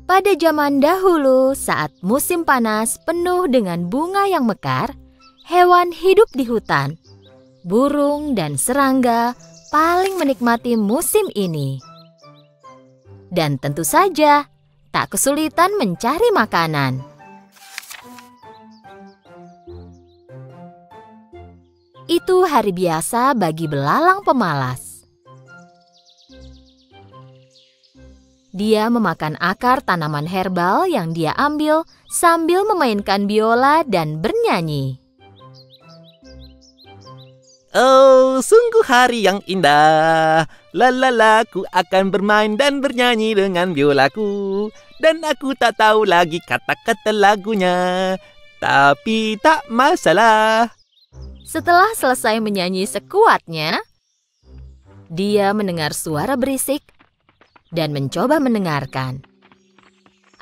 Pada zaman dahulu, saat musim panas penuh dengan bunga yang mekar, hewan hidup di hutan. Burung dan serangga paling menikmati musim ini. Dan tentu saja, tak kesulitan mencari makanan. Itu hari biasa bagi belalang pemalas. Dia memakan akar tanaman herbal yang dia ambil sambil memainkan biola dan bernyanyi. Oh, sungguh hari yang indah. Lalala, ku akan bermain dan bernyanyi dengan biolaku. Dan aku tak tahu lagi kata-kata lagunya. Tapi tak masalah. Setelah selesai menyanyi sekuatnya, dia mendengar suara berisik dan mencoba mendengarkan.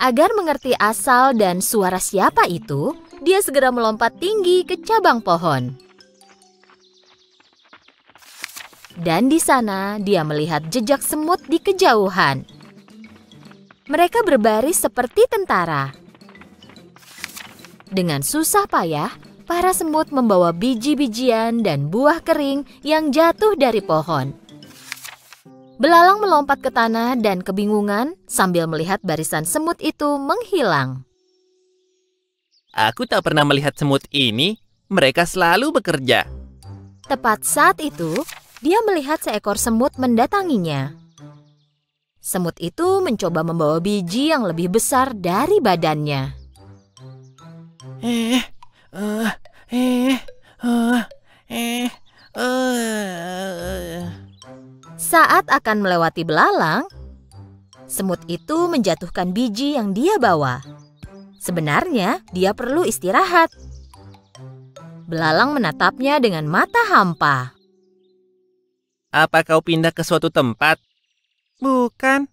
Agar mengerti asal dan suara siapa itu, dia segera melompat tinggi ke cabang pohon. Dan di sana dia melihat jejak semut di kejauhan. Mereka berbaris seperti tentara. Dengan susah payah, para semut membawa biji-bijian dan buah kering yang jatuh dari pohon. Belalang melompat ke tanah dan kebingungan sambil melihat barisan semut itu menghilang. Aku tak pernah melihat semut ini. Mereka selalu bekerja. Tepat saat itu, dia melihat seekor semut mendatanginya. Semut itu mencoba membawa biji yang lebih besar dari badannya. Saat akan melewati belalang, semut itu menjatuhkan biji yang dia bawa. Sebenarnya, dia perlu istirahat. Belalang menatapnya dengan mata hampa. Apa kau pindah ke suatu tempat? Bukan.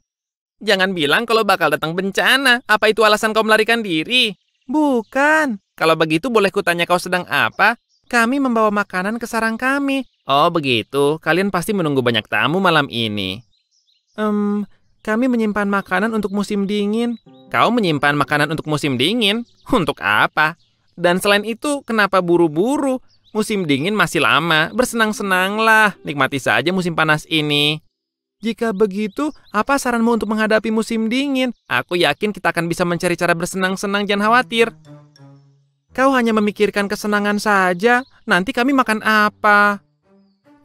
Jangan bilang kalau bakal datang bencana. Apa itu alasan kau melarikan diri? Bukan. Kalau begitu boleh kutanya kau sedang apa? Kami membawa makanan ke sarang kami. Oh begitu, kalian pasti menunggu banyak tamu malam ini. Kami menyimpan makanan untuk musim dingin. Kau menyimpan makanan untuk musim dingin? Untuk apa? Dan selain itu, kenapa buru-buru? Musim dingin masih lama, bersenang-senanglah. Nikmati saja musim panas ini. Jika begitu, apa saranmu untuk menghadapi musim dingin? Aku yakin kita akan bisa mencari cara bersenang-senang, jangan khawatir. Kau hanya memikirkan kesenangan saja, nanti kami makan apa?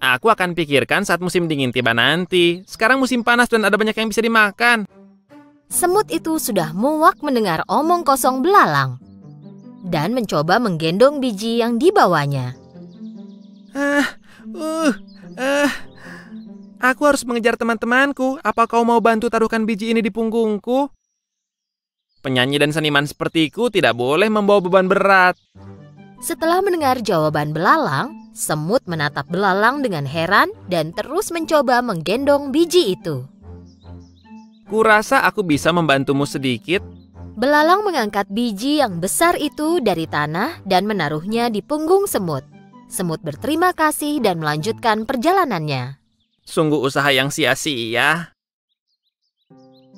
Aku akan pikirkan saat musim dingin tiba nanti. Sekarang musim panas dan ada banyak yang bisa dimakan. Semut itu sudah muak mendengar omong kosong belalang dan mencoba menggendong biji yang dibawanya. Aku harus mengejar teman-temanku. Apa kau mau bantu taruhkan biji ini di punggungku? Penyanyi dan seniman sepertiku tidak boleh membawa beban berat. Setelah mendengar jawaban belalang, semut menatap belalang dengan heran dan terus mencoba menggendong biji itu. Kurasa aku bisa membantumu sedikit. Belalang mengangkat biji yang besar itu dari tanah dan menaruhnya di punggung semut. Semut berterima kasih dan melanjutkan perjalanannya. Sungguh usaha yang sia-sia.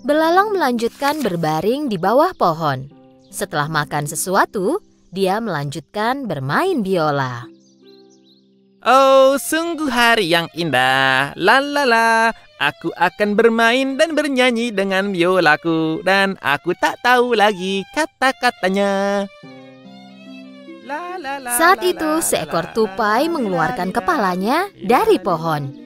Belalang melanjutkan berbaring di bawah pohon. Setelah makan sesuatu, dia melanjutkan bermain biola. Oh, sungguh hari yang indah. Lalala, aku akan bermain dan bernyanyi dengan biolaku. Dan aku tak tahu lagi kata-katanya. Saat itu, seekor tupai mengeluarkan kepalanya dari pohon.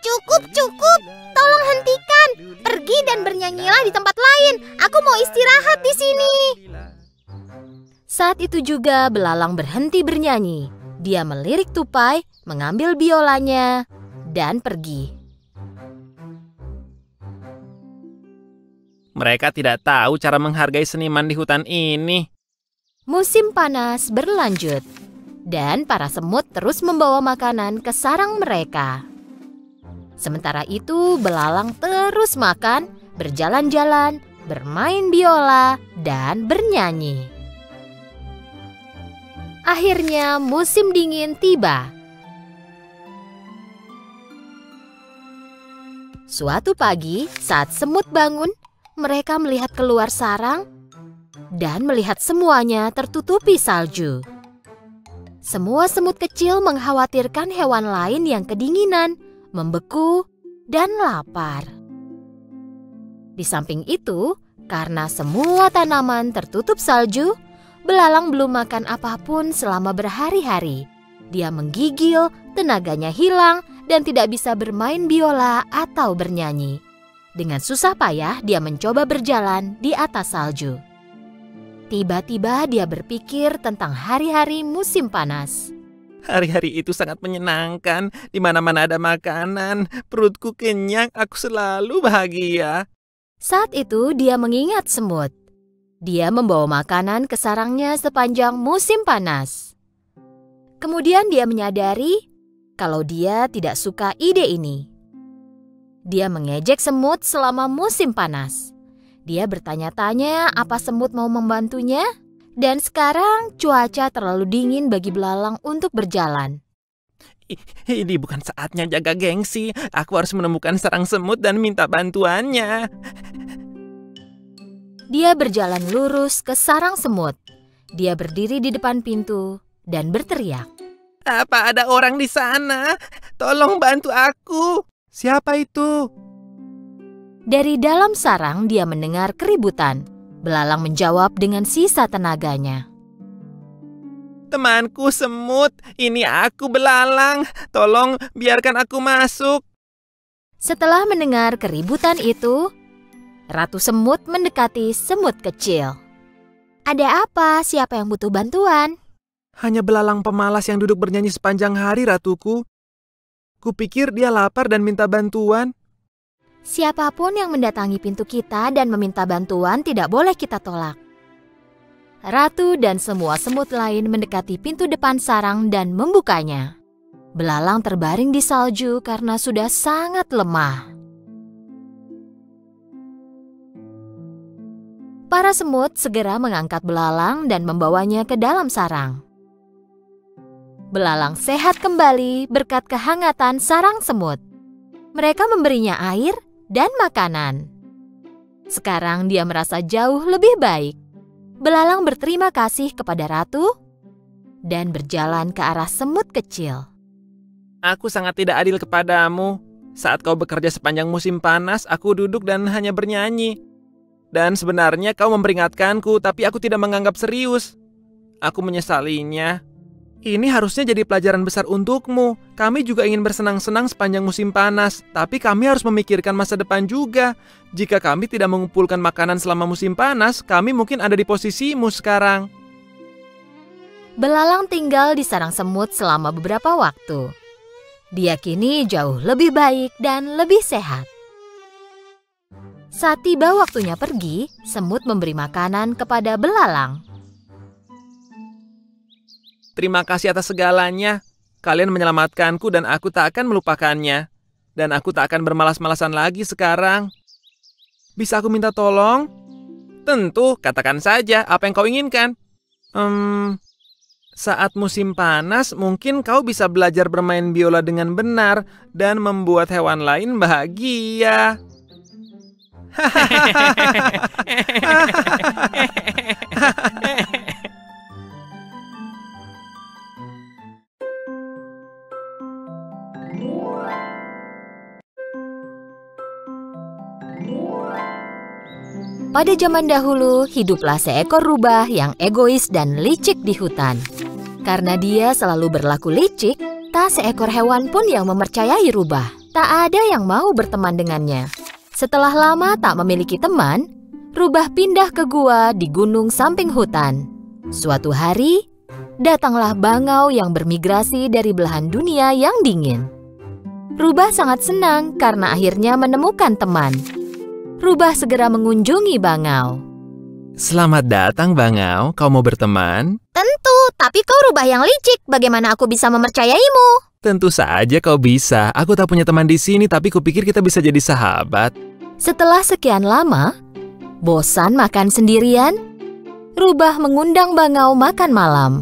Cukup, cukup. Tolong hentikan. Pergi dan bernyanyilah di tempat lain. Aku mau istirahat di sini. Saat itu juga belalang berhenti bernyanyi. Dia melirik tupai, mengambil biolanya, dan pergi. Mereka tidak tahu cara menghargai seniman di hutan ini. Musim panas berlanjut, dan para semut terus membawa makanan ke sarang mereka. Sementara itu, belalang terus makan, berjalan-jalan, bermain biola, dan bernyanyi. Akhirnya musim dingin tiba. Suatu pagi, saat semut bangun, mereka melihat keluar sarang dan melihat semuanya tertutupi salju. Semua semut kecil mengkhawatirkan hewan lain yang kedinginan, membeku, dan lapar. Di samping itu, karena semua tanaman tertutup salju, belalang belum makan apapun selama berhari-hari. Dia menggigil, tenaganya hilang, dan tidak bisa bermain biola atau bernyanyi. Dengan susah payah, dia mencoba berjalan di atas salju. Tiba-tiba dia berpikir tentang hari-hari musim panas. Hari-hari itu sangat menyenangkan. Di mana-mana ada makanan. Perutku kenyang, aku selalu bahagia. Saat itu dia mengingat semut. Dia membawa makanan ke sarangnya sepanjang musim panas. Kemudian dia menyadari kalau dia tidak suka ide ini. Dia mengejek semut selama musim panas. Dia bertanya-tanya apa semut mau membantunya. Dan sekarang cuaca terlalu dingin bagi belalang untuk berjalan. Ini bukan saatnya jaga gengsi. Aku harus menemukan sarang semut dan minta bantuannya. Dia berjalan lurus ke sarang semut. Dia berdiri di depan pintu dan berteriak. Apa ada orang di sana? Tolong bantu aku. Siapa itu? Dari dalam sarang dia mendengar keributan. Belalang menjawab dengan sisa tenaganya. Temanku semut, ini aku belalang. Tolong biarkan aku masuk. Setelah mendengar keributan itu, Ratu Semut mendekati semut kecil. Ada apa? Siapa yang butuh bantuan? Hanya belalang pemalas yang duduk bernyanyi sepanjang hari, ratuku. Kupikir dia lapar dan minta bantuan. Siapapun yang mendatangi pintu kita dan meminta bantuan tidak boleh kita tolak. Ratu dan semua semut lain mendekati pintu depan sarang dan membukanya. Belalang terbaring di salju karena sudah sangat lemah. Para semut segera mengangkat belalang dan membawanya ke dalam sarang. Belalang sehat kembali berkat kehangatan sarang semut. Mereka memberinya air dan makanan. Sekarang dia merasa jauh lebih baik. Belalang berterima kasih kepada ratu dan berjalan ke arah semut kecil. Aku sangat tidak adil kepadamu. Saat kau bekerja sepanjang musim panas, aku duduk dan hanya bernyanyi. Dan sebenarnya kau memperingatkanku, tapi aku tidak menganggap serius. Aku menyesalinya. Ini harusnya jadi pelajaran besar untukmu. Kami juga ingin bersenang-senang sepanjang musim panas, tapi kami harus memikirkan masa depan juga. Jika kami tidak mengumpulkan makanan selama musim panas, kami mungkin ada di posisimu sekarang. Belalang tinggal di sarang semut selama beberapa waktu. Dia kini jauh lebih baik dan lebih sehat. Saat tiba waktunya pergi, semut memberi makanan kepada belalang. Terima kasih atas segalanya. Kalian menyelamatkanku dan aku tak akan melupakannya. Dan aku tak akan bermalas-malasan lagi sekarang. Bisa aku minta tolong? Tentu, katakan saja apa yang kau inginkan. Saat musim panas, mungkin kau bisa belajar bermain biola dengan benar dan membuat hewan lain bahagia. Pada zaman dahulu, hiduplah seekor rubah yang egois dan licik di hutan. Karena dia selalu berlaku licik, tak seekor hewan pun yang mempercayai rubah. Tak ada yang mau berteman dengannya. Setelah lama tak memiliki teman, rubah pindah ke gua di gunung samping hutan. Suatu hari, datanglah bangau yang bermigrasi dari belahan dunia yang dingin. Rubah sangat senang karena akhirnya menemukan teman. Rubah segera mengunjungi bangau. Selamat datang, bangau. Kau mau berteman? Tentu, tapi kau rubah yang licik. Bagaimana aku bisa mempercayaimu? Tentu saja kau bisa. Aku tak punya teman di sini, tapi kupikir kita bisa jadi sahabat. Setelah sekian lama, bosan makan sendirian, rubah mengundang bangau makan malam.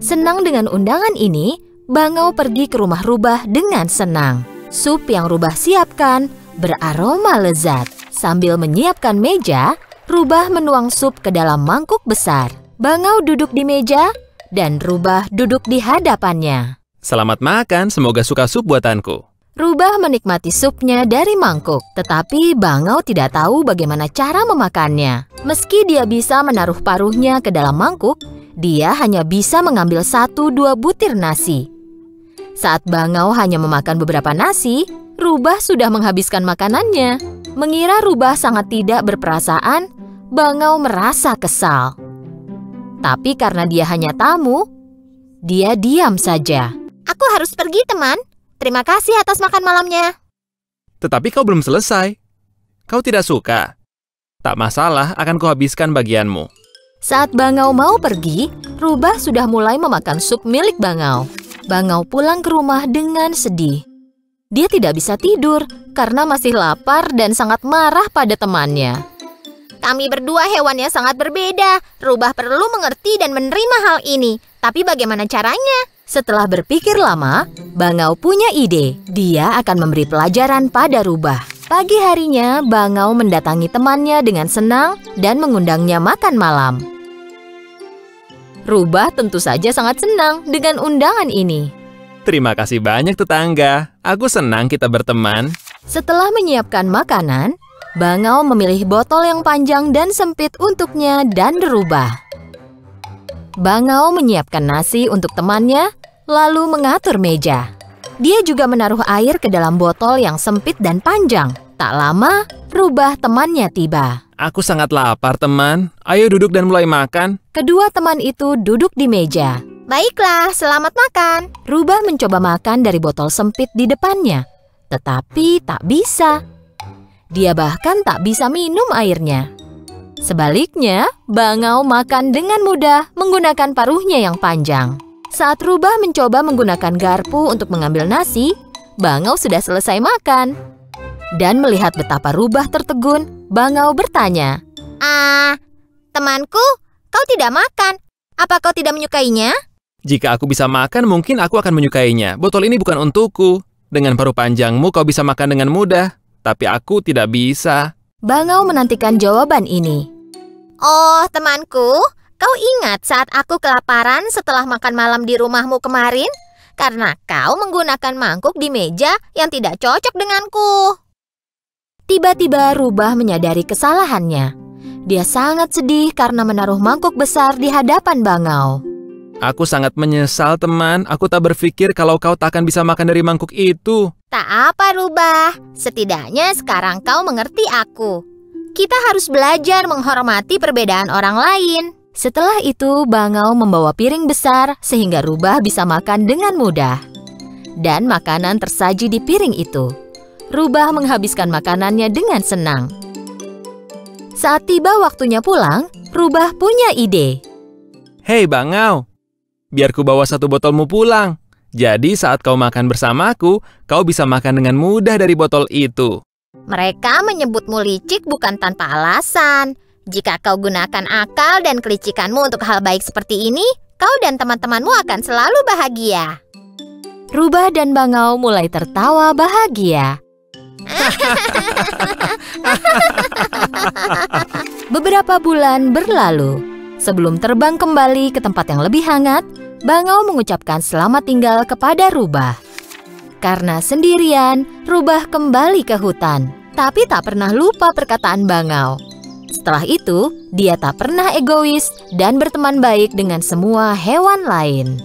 Senang dengan undangan ini, bangau pergi ke rumah rubah dengan senang. Sup yang Rubah siapkan beraroma lezat. Sambil menyiapkan meja, Rubah menuang sup ke dalam mangkuk besar. Bangau duduk di meja dan Rubah duduk di hadapannya. Selamat makan, semoga suka sup buatanku. Rubah menikmati supnya dari mangkuk, tetapi Bangau tidak tahu bagaimana cara memakannya. Meski dia bisa menaruh paruhnya ke dalam mangkuk, dia hanya bisa mengambil 1-2 butir nasi. Saat Bangau hanya memakan beberapa nasi, Rubah sudah menghabiskan makanannya. Mengira Rubah sangat tidak berperasaan, Bangau merasa kesal. Tapi karena dia hanya tamu, dia diam saja. Aku harus pergi, teman. Terima kasih atas makan malamnya. Tetapi kau belum selesai. Kau tidak suka? Tak masalah, akan kuhabiskan bagianmu. Saat Bangau mau pergi, Rubah sudah mulai memakan sup milik Bangau. Bangau pulang ke rumah dengan sedih. Dia tidak bisa tidur karena masih lapar dan sangat marah pada temannya. Kami berdua hewan yang sangat berbeda. Rubah perlu mengerti dan menerima hal ini. Tapi bagaimana caranya? Setelah berpikir lama, Bangau punya ide. Dia akan memberi pelajaran pada Rubah. Pagi harinya, Bangau mendatangi temannya dengan senang dan mengundangnya makan malam. Rubah tentu saja sangat senang dengan undangan ini. Terima kasih banyak tetangga. Aku senang kita berteman. Setelah menyiapkan makanan, Bangau memilih botol yang panjang dan sempit untuknya dan Rubah. Bangau menyiapkan nasi untuk temannya, lalu mengatur meja. Dia juga menaruh air ke dalam botol yang sempit dan panjang. Tak lama, Rubah temannya tiba. Aku sangat lapar, teman. Ayo duduk dan mulai makan. Kedua teman itu duduk di meja. Baiklah, selamat makan. Rubah mencoba makan dari botol sempit di depannya, tetapi tak bisa. Dia bahkan tak bisa minum airnya. Sebaliknya, Bangau makan dengan mudah menggunakan paruhnya yang panjang. Saat Rubah mencoba menggunakan garpu untuk mengambil nasi, Bangau sudah selesai makan. Dan melihat betapa Rubah tertegun, Bangau bertanya, Temanku, kau tidak makan. Apa kau tidak menyukainya? Jika aku bisa makan, mungkin aku akan menyukainya. Botol ini bukan untukku. Dengan paruh panjangmu, kau bisa makan dengan mudah. Tapi aku tidak bisa. Bangau menantikan jawaban ini. Oh, temanku, kau ingat saat aku kelaparan setelah makan malam di rumahmu kemarin? Karena kau menggunakan mangkuk di meja yang tidak cocok denganku. Tiba-tiba Rubah menyadari kesalahannya. Dia sangat sedih karena menaruh mangkuk besar di hadapan Bangau. Aku sangat menyesal, teman. Aku tak berpikir kalau kau tak akan bisa makan dari mangkuk itu. Tak apa, Rubah. Setidaknya sekarang kau mengerti aku. Kita harus belajar menghormati perbedaan orang lain. Setelah itu, Bangau membawa piring besar sehingga Rubah bisa makan dengan mudah. Dan makanan tersaji di piring itu. Rubah menghabiskan makanannya dengan senang. Saat tiba waktunya pulang, Rubah punya ide. Hei Bangau, biar ku bawa 1 botolmu pulang. Jadi saat kau makan bersamaku, kau bisa makan dengan mudah dari botol itu. Mereka menyebutmu licik bukan tanpa alasan. Jika kau gunakan akal dan kelicikanmu untuk hal baik seperti ini, kau dan teman-temanmu akan selalu bahagia. Rubah dan Bangau mulai tertawa bahagia. Beberapa bulan berlalu. Sebelum terbang kembali ke tempat yang lebih hangat, Bangau mengucapkan selamat tinggal kepada Rubah. Karena sendirian, Rubah kembali ke hutan, tapi tak pernah lupa perkataan Bangau. Setelah itu, dia tak pernah egois dan berteman baik dengan semua hewan lain.